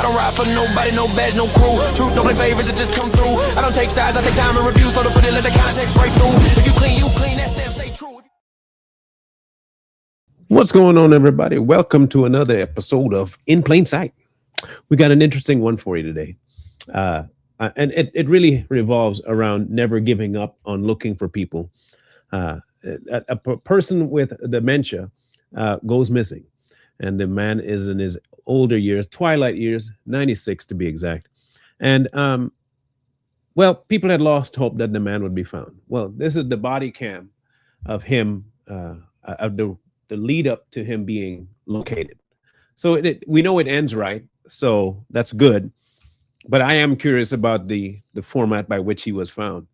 don't ride for nobody, no badge, no crew. Truth don't play favorites, it just come through. I don't take sides, I take time and review. So to put it, let the context break through. If you clean, that step stay true. What's going on, everybody? Welcome to another episode of In Plain Sight. We got an interesting one for you today. And it really revolves around never giving up on looking for people. A person with dementia goes missing, and the man is in his older years, twilight years, 96 to be exact. And well, people had lost hope that the man would be found. Well, this is the body cam of him, of the lead up to him being located. So we know it ends right, so that's good. But I am curious about the format by which he was found.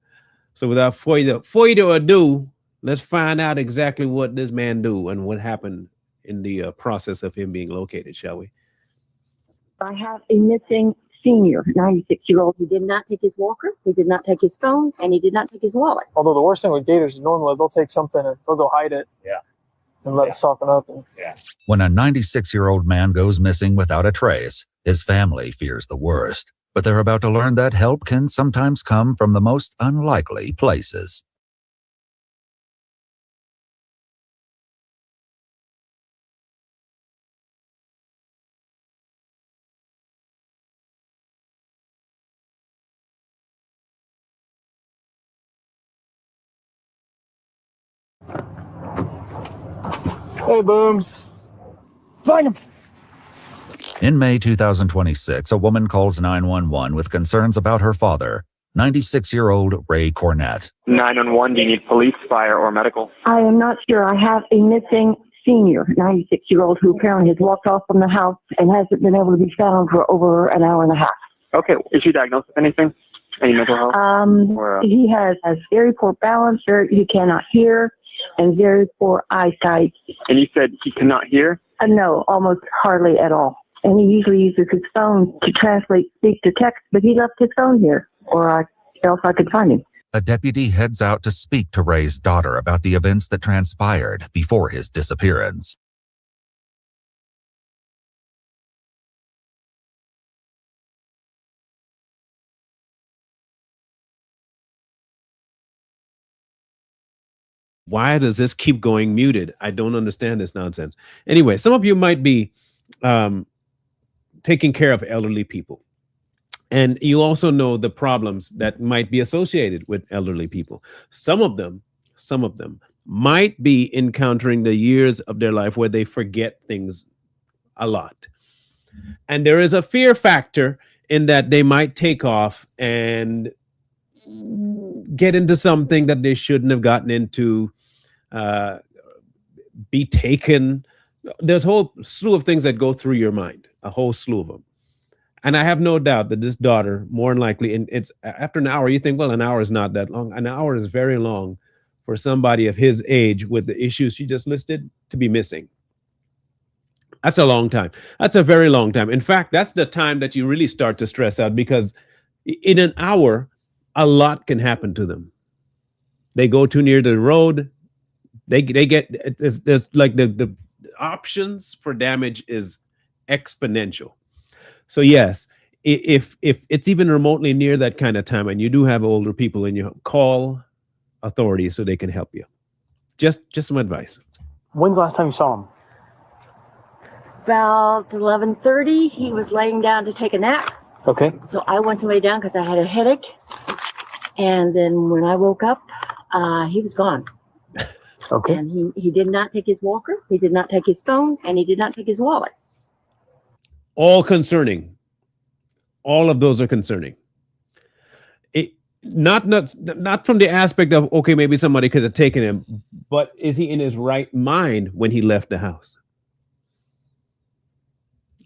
So without further ado, let's find out exactly what this man do and what happened in the process of him being located, shall we? I have a missing senior, 96-year-old. He did not take his walker, he did not take his phone, and he did not take his wallet. Although the worst thing with gators is normally they'll take something and they'll go hide it. Yeah. And let it soften up. When a 96-year-old man goes missing without a trace, his family fears the worst. But they're about to learn that help can sometimes come from the most unlikely places. Hey, Booms. Find him. In May 2026, a woman calls 911 with concerns about her father, 96-year-old Ray Cornett. 911, do you need police, fire, or medical? I am not sure. I have a missing senior, 96-year-old, who apparently has walked off from the house and hasn't been able to be found for over an hour and a half. Okay, is she diagnosed with anything? Any mental health? He has very poor balance, he cannot hear, and very poor eyesight. And you said he cannot hear? No, almost hardly at all. And he usually uses his phone to translate speech to text, but he left his phone here, or else I could find him. A deputy heads out to speak to Ray's daughter about the events that transpired before his disappearance. Why does this keep going muted? I don't understand this nonsense. Anyway, some of you might be taking care of elderly people. And you also know the problems that might be associated with elderly people. Some of them might be encountering the years of their life where they forget things a lot. And there is a fear factor in that they might take off and get into something that they shouldn't have gotten into, be taken. There's a whole slew of things that go through your mind, a whole slew of them. And I have no doubt that this daughter, more than likely, and it's after an hour, you think, well, an hour is not that long. An hour is very long for somebody of his age with the issues she just listed to be missing. That's a long time. That's a very long time. In fact, that's the time that you really start to stress out, because in an hour, a lot can happen to them. They go too near the road. They get, there's like the options for damage is exponential. So yes, if it's even remotely near that kind of time and you do have older people in your home, call authorities so they can help you. Just some advice. When's the last time you saw him? About 11:30, he was laying down to take a nap. Okay. So I went to lay down because I had a headache. And then when I woke up, he was gone. Okay. And he did not take his walker, he did not take his phone, and he did not take his wallet. All concerning. All of those are concerning. Not from the aspect of, okay, maybe somebody could have taken him, but is he in his right mind when he left the house?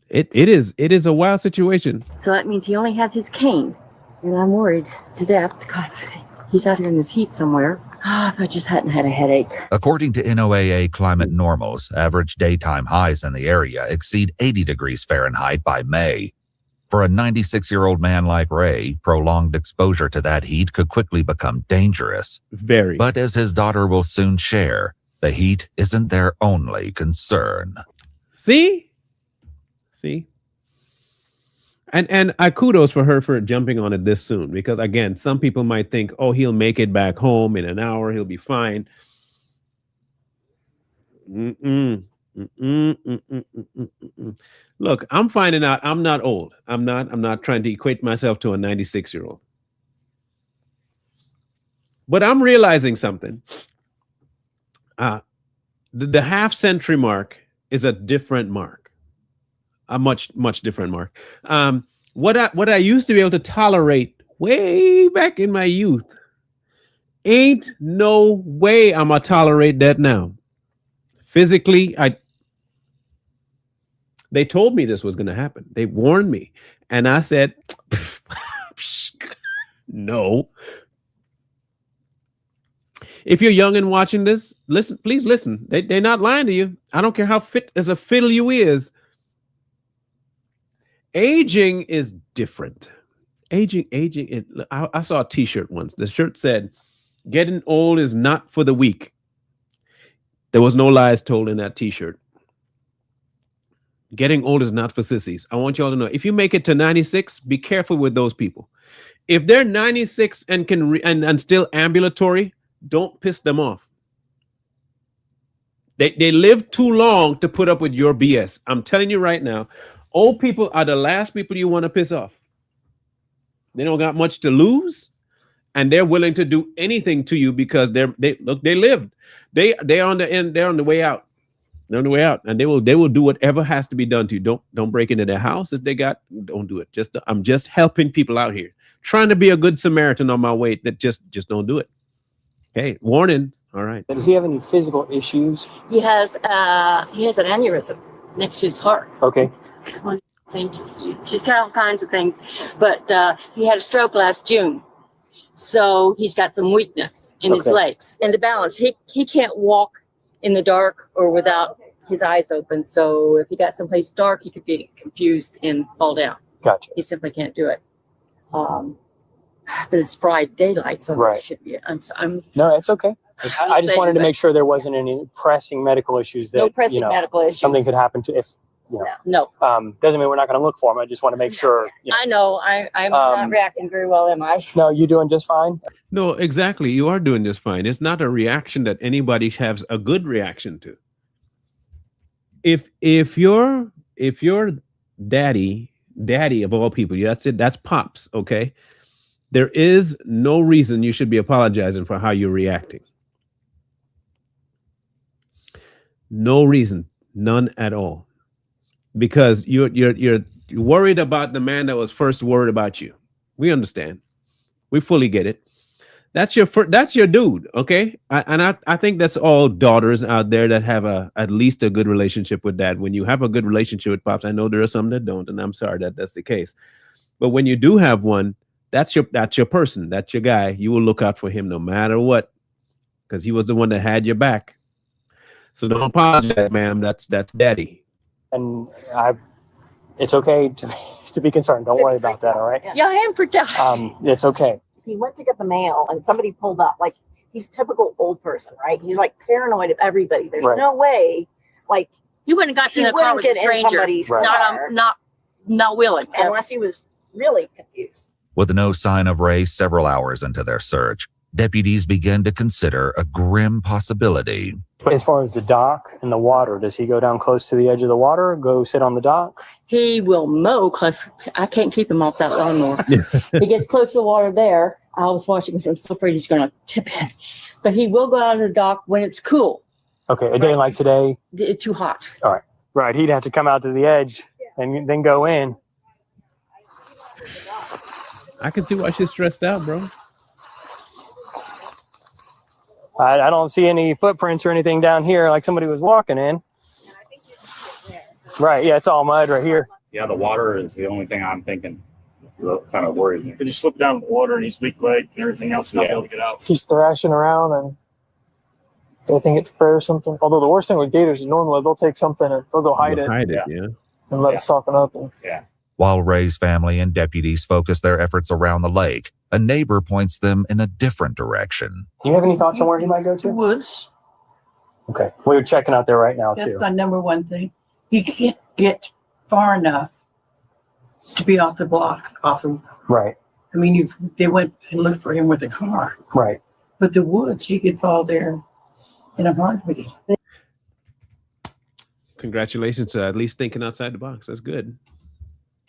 It is a wild situation. So that means he only has his cane. And I'm worried to death because he's out here in this heat somewhere. If I just hadn't had a headache. According to NOAA climate normals, average daytime highs in the area exceed 80 degrees Fahrenheit by May. For a 96-year-old man like Ray, prolonged exposure to that heat could quickly become dangerous. Very. But as his daughter will soon share, the heat isn't their only concern. See? And I kudos for her for jumping on it this soon, because again, some people might think, oh, he'll make it back home in an hour, he'll be fine. Look, I'm finding out I'm not old. I'm not trying to equate myself to a 96-year-old. But I'm realizing something. The half century mark is a different mark. A much different mark. What I used to be able to tolerate way back in my youth, ain't no way I'm gonna tolerate that now. Physically, they told me this was gonna happen. They warned me, and I said, no. If you're young and watching this, listen, please listen. They're not lying to you. I don't care how fit as a fiddle you is. Aging is different. Aging. I saw a t-shirt once. The shirt said, getting old is not for the weak. There was no lies told in that t-shirt. Getting old is not for sissies. I want you all to know, if you make it to 96, be careful with those people. If they're 96 and can and still ambulatory, don't piss them off. They live too long to put up with your BS. I'm telling you right now, old people are the last people you want to piss off. They don't got much to lose, and they're willing to do anything to you because they lived. They're on the end. They're on the way out. They're on the way out, and they will do whatever has to be done to you. Don't break into their house if they got. Don't do it. I'm just helping people out here, trying to be a good Samaritan on my way. That just don't do it. Okay, warning. All right. Does he have any physical issues? He has an aneurysm next to his heart. Okay. She's got all kinds of things, but he had a stroke last June, so he's got some weakness in his legs and the balance. He can't walk in the dark or without his eyes open. So if he got someplace dark, he could be confused and fall down. Gotcha. He simply can't do it. But it's bright daylight, so right. It should be. No, it's okay. I just wanted to make sure there wasn't any pressing medical issues that, no pressing medical issues. Something could happen to if, No. Doesn't mean we're not going to look for them. I just want to make sure. I know. I'm not reacting very well, am I? No, you're doing just fine. No, exactly. You are doing just fine. It's not a reaction that anybody has a good reaction to. If your daddy of all people, that's it. That's Pops. Okay. There is no reason you should be apologizing for how you're reacting. No reason, none at all, because you're worried about the man that was first worried about you. We understand, we fully get it. That's your dude, okay? I think that's all daughters out there that have at least a good relationship with dad. When you have a good relationship with Pops, I know there are some that don't, and I'm sorry that that's the case. But when you do have one, that's your person, that's your guy. You will look out for him no matter what, because he was the one that had your back. So don't apologize, ma'am. That's daddy. And it's okay to be concerned. Don't worry about that. All right. Yeah, I am freaked out. It's okay. He went to get the mail and somebody pulled up. Like, he's a typical old person, right? He's like paranoid of everybody. There's no way, like, he wouldn't have got in the car with a stranger. Not willing, unless he was really confused. With no sign of Ray several hours into their search, deputies begin to consider a grim possibility. As far as the dock and the water, does he go down close to the edge of the water, go sit on the dock? He will mow close. I can't keep him off that lawnmower. He gets close to the water there. I was watching because I'm so afraid he's going to tip in. But he will go out on the dock when it's cool. Okay, a day like today? It's too hot. All right. Right, he'd have to come out to the edge and then go in. I can see why she's stressed out, bro. I don't see any footprints or anything down here like somebody was walking in. Right, yeah, it's all mud right here. Yeah, the water is the only thing I'm thinking kind of worries me. Because you slip down in the water and he's weak leg and everything else, not be able to get out. He's thrashing around and they think it's prey or something. Although the worst thing with gators is normally they'll take something and they'll go hide it. And let it soften up. While Ray's family and deputies focus their efforts around the lake, a neighbor points them in a different direction. Do you have any thoughts on where he might go to? Woods. Okay. We're checking out there right now, That's too. the number one thing. He can't get far enough to be off the block, Right. I mean, they went and looked for him with a car. Right. But the woods, he could fall there in a heartbeat. Congratulations to at least thinking outside the box. That's good.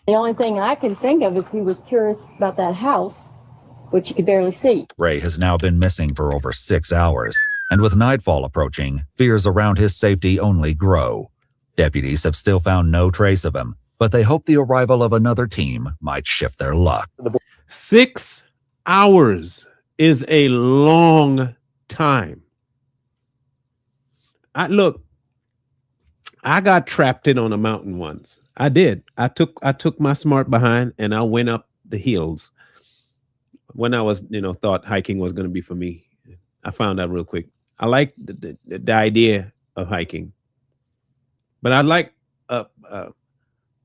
The only thing I can think of is he was curious about that house, which you could barely see. Ray has now been missing for over 6 hours, and with nightfall approaching, fears around his safety only grow. Deputies have still found no trace of him, but they hope the arrival of another team might shift their luck. 6 hours is a long time. I got trapped in on a mountain once. I did. I took my smart behind and I went up the hills when I was, thought hiking was going to be for me. I found out real quick. I like the idea of hiking, but I like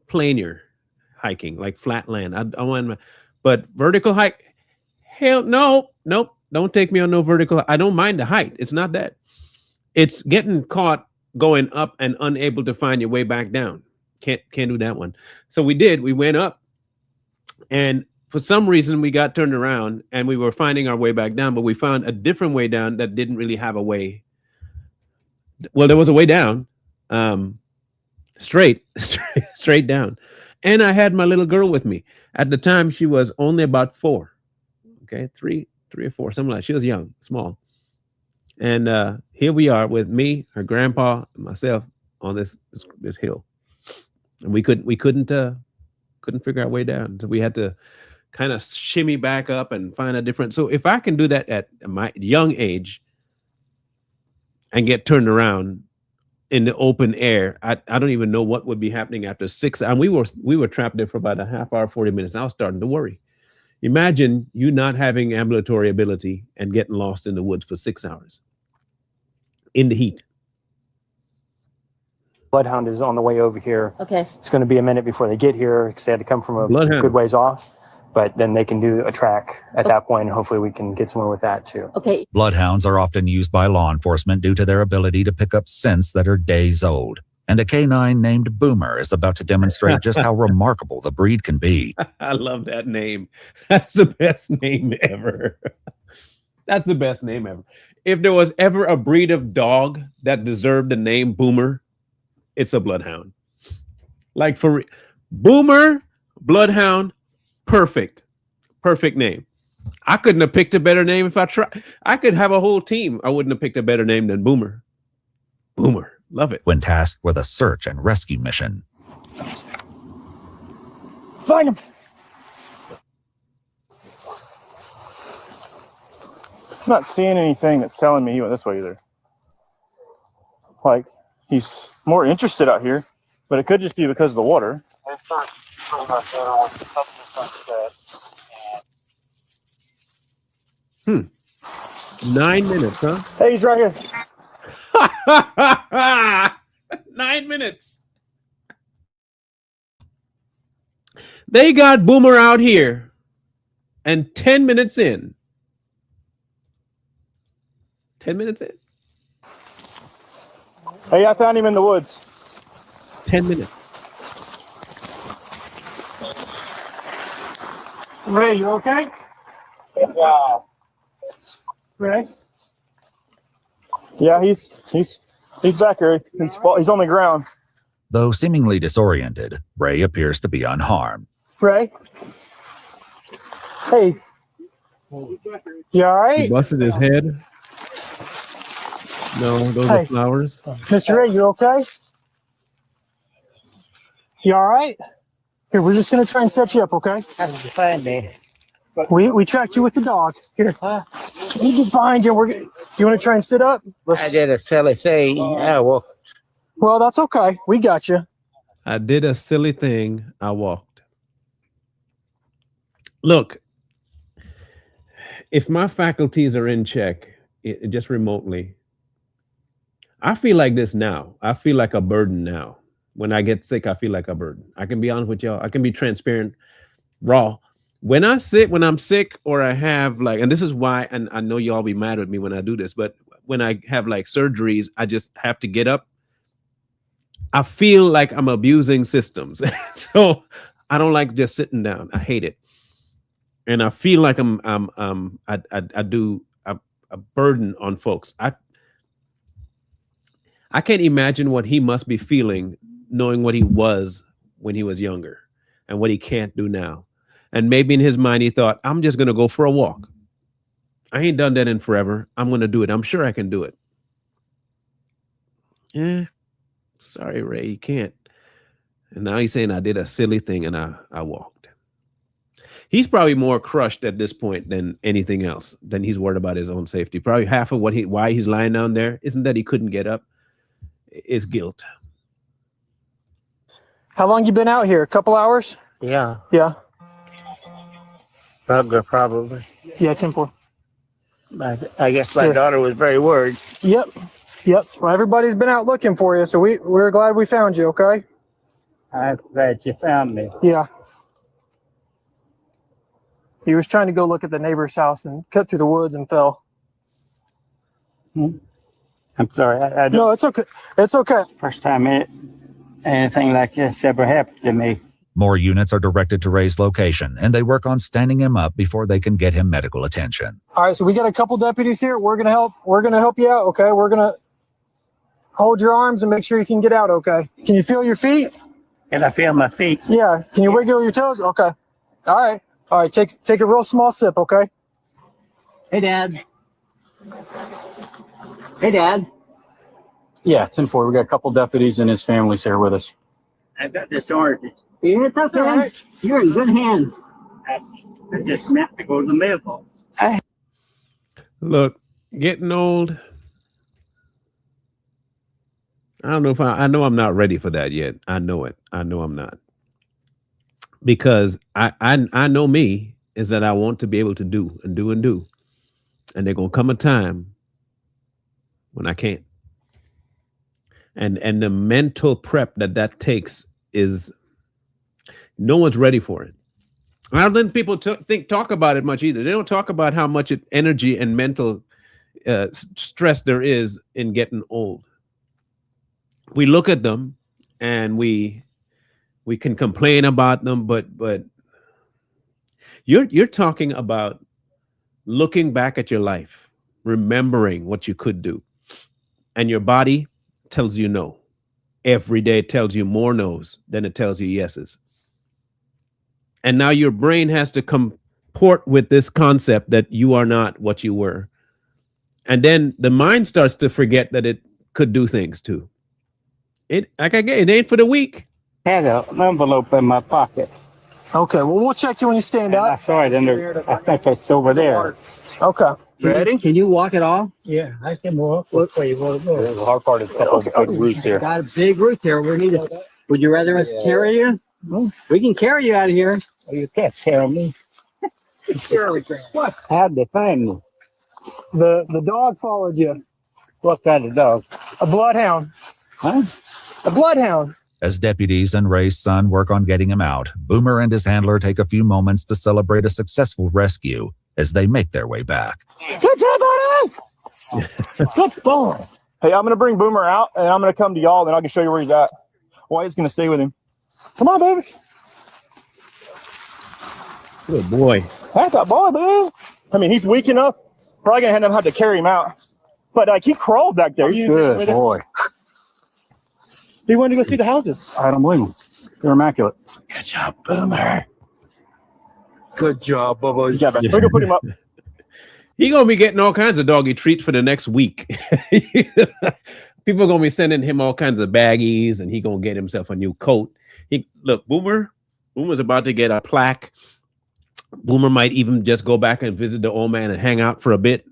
plainer hiking, like flat land. I want, but vertical hike, hell no, nope. Don't take me on no vertical. I don't mind the height. It's not that. It's getting caught going up and unable to find your way back down. Can't do that one. So we went up, and for some reason we got turned around and we were finding our way back down, but we found a different way down that didn't really have a way. Well, there was a way down, straight down. And I had my little girl with me. At the time, she was only about 4. Okay, 3 or 4, something like that. She was young, small. And here we are with me, her grandpa, and myself on this hill. And we couldn't figure our way down. So we had to kind of shimmy back up and find a different. So if I can do that at my young age and get turned around in the open air, I don't even know what would be happening after 6 hours. And we were trapped there for about a half hour, 40 minutes. I was starting to worry. Imagine you not having ambulatory ability and getting lost in the woods for 6 hours in the heat. Bloodhound is on the way over here. Okay. It's going to be a minute before they get here because they had to come from a good ways off. But then they can do a track at that point, and hopefully we can get somewhere with that too. Okay. Bloodhounds are often used by law enforcement due to their ability to pick up scents that are days old. And a canine named Boomer is about to demonstrate just how remarkable the breed can be. I love that name. That's the best name ever. That's the best name ever. If there was ever a breed of dog that deserved the name Boomer, it's a bloodhound. Like for Boomer, bloodhound, perfect name. I couldn't have picked a better name if I tried. I could have a whole team. I wouldn't have picked a better name than Boomer. Boomer, love it. When tasked with a search and rescue mission. Find him. I'm not seeing anything that's telling me he went this way either. Like, he's more interested out here, but it could just be because of the water. 9 minutes, huh? Hey, he's right here. 9 minutes. They got Boomer out here, and 10 minutes in. 10 minutes in. Hey, I found him in the woods. 10 minutes. Ray, you okay? Yeah. Ray? Yeah, he's back here. He's on the ground. Though seemingly disoriented, Ray appears to be unharmed. Ray? Hey. You all right? He busted his head. No, those are flowers. Mr. Ray, you okay? You all right? Here, we're just going to try and set you up, okay? How did you find me? We tracked you with the dog. Here. We get behind you. Do you want to try and sit up? I did a silly thing. Well, that's okay. We got you. I did a silly thing. I walked. Look, if my faculties are in check, just remotely, I feel like this now. I feel like a burden now. When I get sick, I feel like a burden. I can be honest with y'all. I can be transparent, raw. When I'm sick or I have and this is why, and I know y'all be mad at me when I do this, but when I have surgeries, I just have to get up. I feel like I'm abusing systems. So I don't like just sitting down. I hate it. And I feel like I do a burden on folks. I can't imagine what he must be feeling knowing what he was when he was younger and what he can't do now. And maybe in his mind, he thought, I'm just going to go for a walk. I ain't done that in forever. I'm going to do it. I'm sure I can do it. Yeah. Sorry, Ray, you can't. And now he's saying I did a silly thing and I walked. He's probably more crushed at this point than anything else. Than he's worried about his own safety. Probably half of why he's lying down there isn't that he couldn't get up. It's guilt. How long you been out here? A couple hours? Yeah. Yeah. Probably. Yeah, 10-4. I guess my daughter was very worried. Yep. Well, everybody's been out looking for you, so we're glad we found you, okay? I'm glad you found me. Yeah. He was trying to go look at the neighbor's house and cut through the woods and fell. I'm sorry. I don't, no, it's okay. It's okay. First time anything like this ever happened to me. More units are directed to Ray's location, and they work on standing him up before they can get him medical attention. All right, so we got a couple deputies here. We're gonna help you out, okay? We're gonna hold your arms and make sure you can get out, okay? Can you feel your feet? Can I feel my feet? Yeah. Can you wiggle your toes? Okay. All right. Take a real small sip, okay? Hey, Dad. Hey, Dad. Yeah, 10-4. We got a couple deputies and his family's here with us. I've got this orange. Yeah, it's okay. Right. You're in good hands. I just meant to go to the mailbox. Look, getting old. I don't know if I know I'm not ready for that yet. I know it. I know I'm not. Because I know me is that I want to be able to do. And there's gonna come a time when I can't. And the mental prep that takes is no one's ready for it. I don't think people talk about it much either. They don't talk about how much energy and mental stress there is in getting old. We look at them and we can complain about them, but you're talking about looking back at your life, remembering what you could do, and your body tells you no. Every day it tells you more no's than it tells you yeses. And now your brain has to comport with this concept that you are not what you were. And then the mind starts to forget that it could do things too. It ain't for the weak. I had an envelope in my pocket. Okay, well, we'll check you when you stand up. I saw it I think it's over there. Okay. Ready? Can you walk it off? Yeah, I can walk. Look where you want to go. The hard part is a couple of good roots here. Got a big root there. We need to. Would you rather us carry you? We can carry you out of here. Oh, you can't carry me. Sure we can. What? How'd they find me? The dog followed you. What kind of dog? A bloodhound. Huh? A bloodhound. As deputies and Ray's son work on getting him out, Boomer and his handler take a few moments to celebrate a successful rescue as they make their way back. Good job, buddy! Good boy. Hey, I'm going to bring Boomer out, and I'm going to come to y'all, and I can show you where he's at. White's going to stay with him. Come on, babies. Good boy. That's a boy, man. I mean, he's weak enough. Probably going to have to carry him out. But he crawled back there. Good boy. He wanted to go see the houses. I don't blame him. They're immaculate. Good job, Boomer. Good job, Bubba. Yeah, we're going to put him up. He gonna be getting all kinds of doggy treats for the next week. People are gonna be sending him all kinds of baggies, and he gonna get himself a new coat. Boomer's about to get a plaque. Boomer might even just go back and visit the old man and hang out for a bit.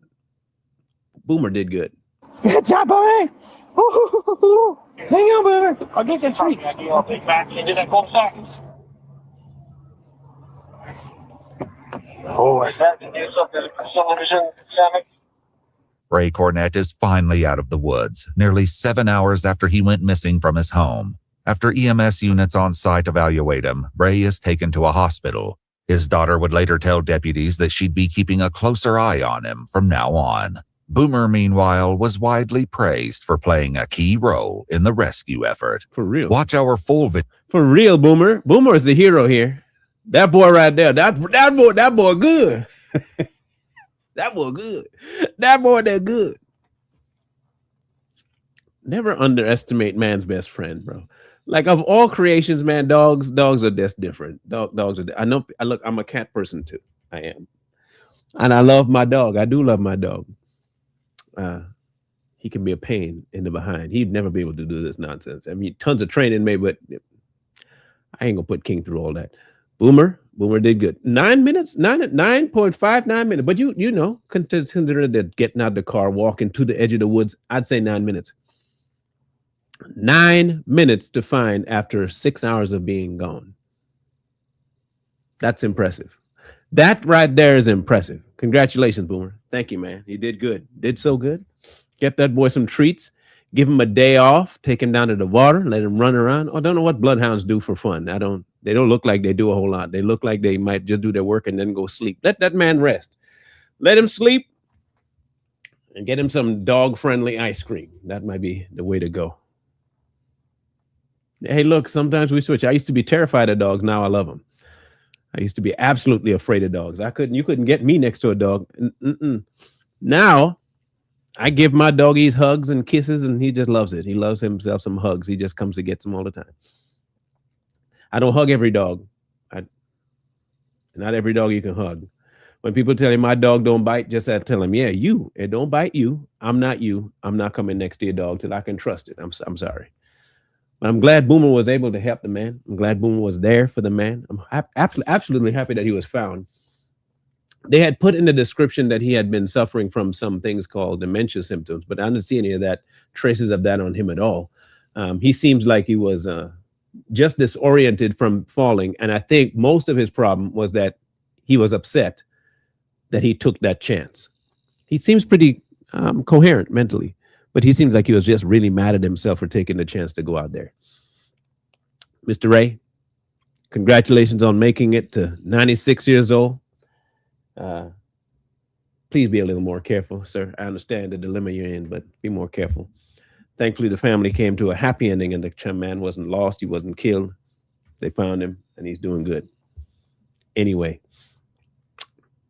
Boomer did good. Good job, boy. Hang on, Boomer. I'll get the treats. Ray Cornett is finally out of the woods, nearly 7 hours after he went missing from his home. After EMS units on site evaluate him, Ray is taken to a hospital. His daughter would later tell deputies that she'd be keeping a closer eye on him from now on. Boomer, meanwhile, was widely praised for playing a key role in the rescue effort. For real. Watch our full video. For real, Boomer. Boomer is the hero here. That boy right there. That boy good. That boy good. That boy that good. Never underestimate man's best friend, bro. Like, of all creations, man, dogs are just different. Dogs are. I'm a cat person too. I am, and I love my dog. I do love my dog. He can be a pain in the behind. He'd never be able to do this nonsense. I mean, tons of training, maybe, but I ain't gonna put King through all that. Boomer did good. 9 minutes, 9.59 minutes. But you know, considering that getting out of the car, walking to the edge of the woods, I'd say 9 minutes. 9 minutes to find after 6 hours of being gone. That's impressive. That right there is impressive. Congratulations, Boomer. Thank you, man. You did good. Did so good. Get that boy some treats. Give him a day off. Take him down to the water. Let him run around. I don't know what bloodhounds do for fun. They don't look like they do a whole lot. They look like they might just do their work and then go sleep. Let that man rest. Let him sleep and get him some dog-friendly ice cream. That might be the way to go. Hey, look, sometimes we switch. I used to be terrified of dogs. Now I love them. I used to be absolutely afraid of dogs. You couldn't get me next to a dog. Now I give my doggies hugs and kisses, and he just loves it. He loves himself some hugs. He just comes to get them all the time. I don't hug every dog. Not every dog you can hug. When people tell you my dog don't bite, just tell them, yeah, it don't bite you. I'm not you. I'm not coming next to your dog till I can trust it. I'm sorry. But I'm glad Boomer was able to help the man. I'm glad Boomer was there for the man. I'm absolutely happy that he was found. They had put in the description that he had been suffering from some things called dementia symptoms, but I didn't see any of that, traces of that on him at all. He seems like he was just disoriented from falling. And I think most of his problem was that he was upset that he took that chance. He seems pretty coherent mentally, but he seems like he was just really mad at himself for taking the chance to go out there. Mr. Ray, congratulations on making it to 96 years old. Please be a little more careful, sir. I understand the dilemma you're in, but be more careful. Thankfully, the family came to a happy ending and the man wasn't lost. He wasn't killed. They found him and he's doing good. Anyway,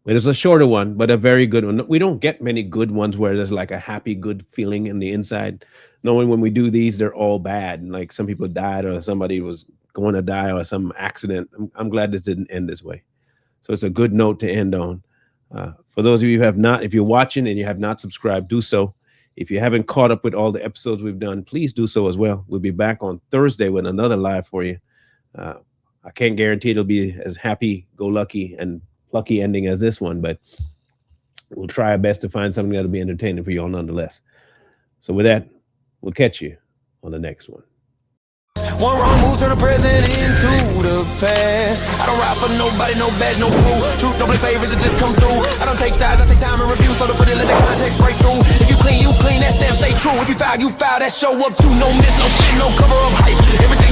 it is a shorter one, but a very good one. We don't get many good ones where there's like a happy, good feeling in the inside. Knowing when we do these, they're all bad. And like some people died or somebody was going to die or some accident. I'm glad this didn't end this way. So it's a good note to end on. For those of you who have not, if you're watching and you have not subscribed, do so. If you haven't caught up with all the episodes we've done, please do so as well. We'll be back on Thursday with another live for you. I can't guarantee it'll be as happy-go-lucky and lucky ending as this one, but we'll try our best to find something that'll be entertaining for you all nonetheless. So with that, we'll catch you on the next one. One wrong move turn the present into the past. I don't ride for nobody, no badge, no crew. Truth don't play favorites, it just come through. I don't take sides, I take time and review. So to put it, let the context break through. If you clean, that's damn stay true. If you foul, that show up too. No miss, no spin, no cover up hype. Everything